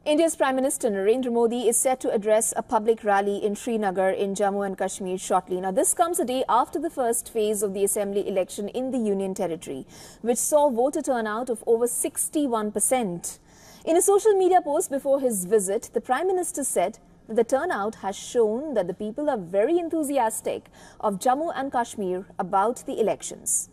India's Prime Minister Narendra Modi is set to address a public rally in Srinagar in Jammu and Kashmir shortly. Now, this comes a day after the first phase of the assembly election in the Union Territory, which saw voter turnout of over 61%. In a social media post before his visit, the Prime Minister said that the turnout has shown that the people are very enthusiastic of Jammu and Kashmir about the elections.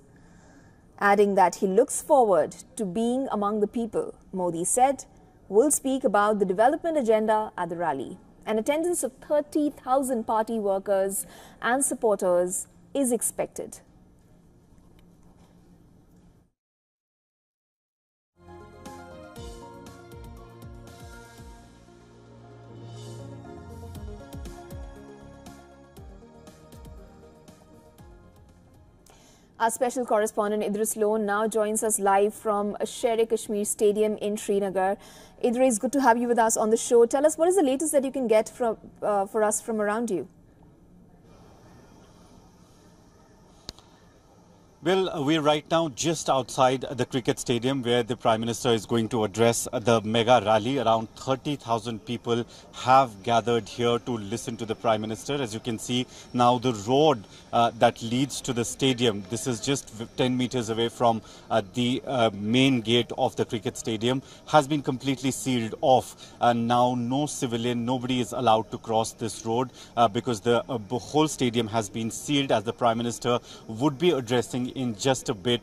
Adding that he looks forward to being among the people, Modi said, "We'll speak about the development agenda at the rally." An attendance of 30,000 party workers and supporters is expected. Our special correspondent Idris Lone now joins us live from Sher-e-Kashmir Stadium in Srinagar. Idris, good to have you with us on the show. Tell us, what is the latest that you can get for us from around you? Well, we're right now just outside the cricket stadium where the Prime Minister is going to address the mega rally. Around 30,000 people have gathered here to listen to the Prime Minister. As you can see now, the road that leads to the stadium, this is just 10 meters away from the main gate of the cricket stadium, has been completely sealed off. And now no civilian, nobody is allowed to cross this road because the whole stadium has been sealed, as the Prime Minister would be addressing in just a bit.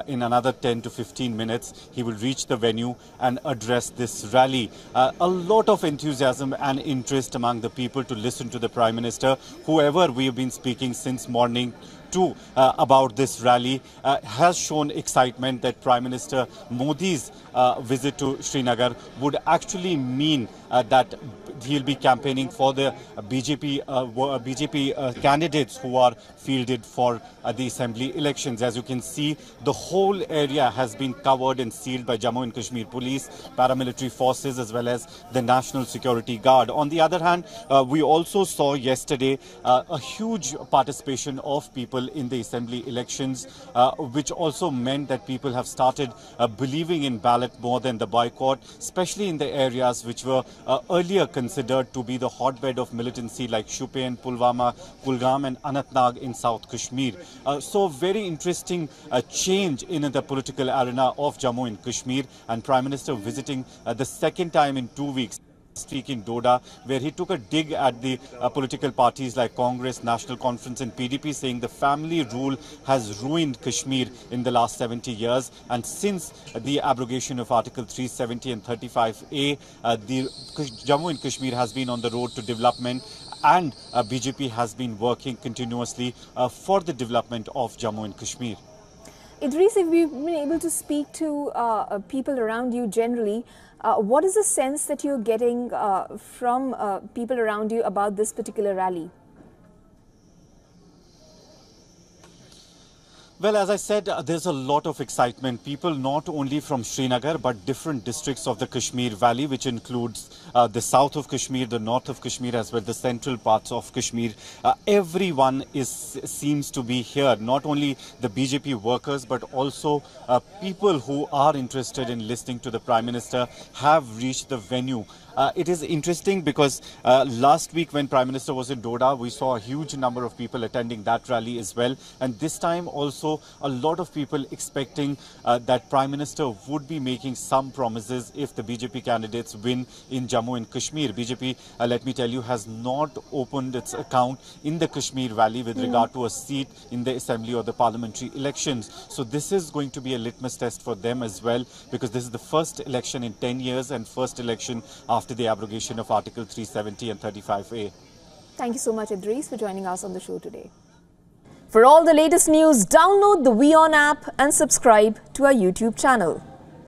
In another 10 to 15 minutes, he will reach the venue and address this rally. A lot of enthusiasm and interest among the people to listen to the Prime Minister. Whoever we have been speaking since morning to about this rally has shown excitement that Prime Minister Modi's visit to Srinagar would actually mean that he'll be campaigning for the BJP candidates who are fielded for the assembly elections. As you can see, the whole area has been covered and sealed by Jammu and Kashmir Police, paramilitary forces, as well as the National Security Guard. On the other hand, we also saw yesterday a huge participation of people in the assembly elections, which also meant that people have started believing in ballot more than the boycott, especially in the areas which were earlier considered to be the hotbed of militancy, like Shupian, Pulwama, Kulgam and Anantnag in South Kashmir. So very interesting change in the political arena of Jammu and Kashmir, and Prime Minister visiting the second time in 2 weeks. Week in Doda, where he took a dig at the political parties like Congress, National Conference and PDP, saying the family rule has ruined Kashmir in the last 70 years. And since the abrogation of Article 370 and 35A, the Jammu and Kashmir has been on the road to development, and BJP has been working continuously for the development of Jammu and Kashmir. Idris, if we've been able to speak to people around you generally, what is the sense that you're getting from people around you about this particular rally? Well, as I said, there's a lot of excitement. People not only from Srinagar, but different districts of the Kashmir Valley, which includes the south of Kashmir, the north of Kashmir, as well as the central parts of Kashmir. Everyone seems to be here, not only the BJP workers, but also people who are interested in listening to the Prime Minister have reached the venue. It is interesting because last week when Prime Minister was in Doda, we saw a huge number of people attending that rally as well. And this time also a lot of people expecting that Prime Minister would be making some promises if the BJP candidates win in Jammu and Kashmir. BJP, let me tell you, has not opened its account in the Kashmir Valley with regard to a seat in the assembly or the parliamentary elections. So this is going to be a litmus test for them as well, because this is the first election in 10 years and first election after the abrogation of Article 370 and 35A. Thank you so much, Idris, for joining us on the show today. For all the latest news, download the WION app and subscribe to our YouTube channel.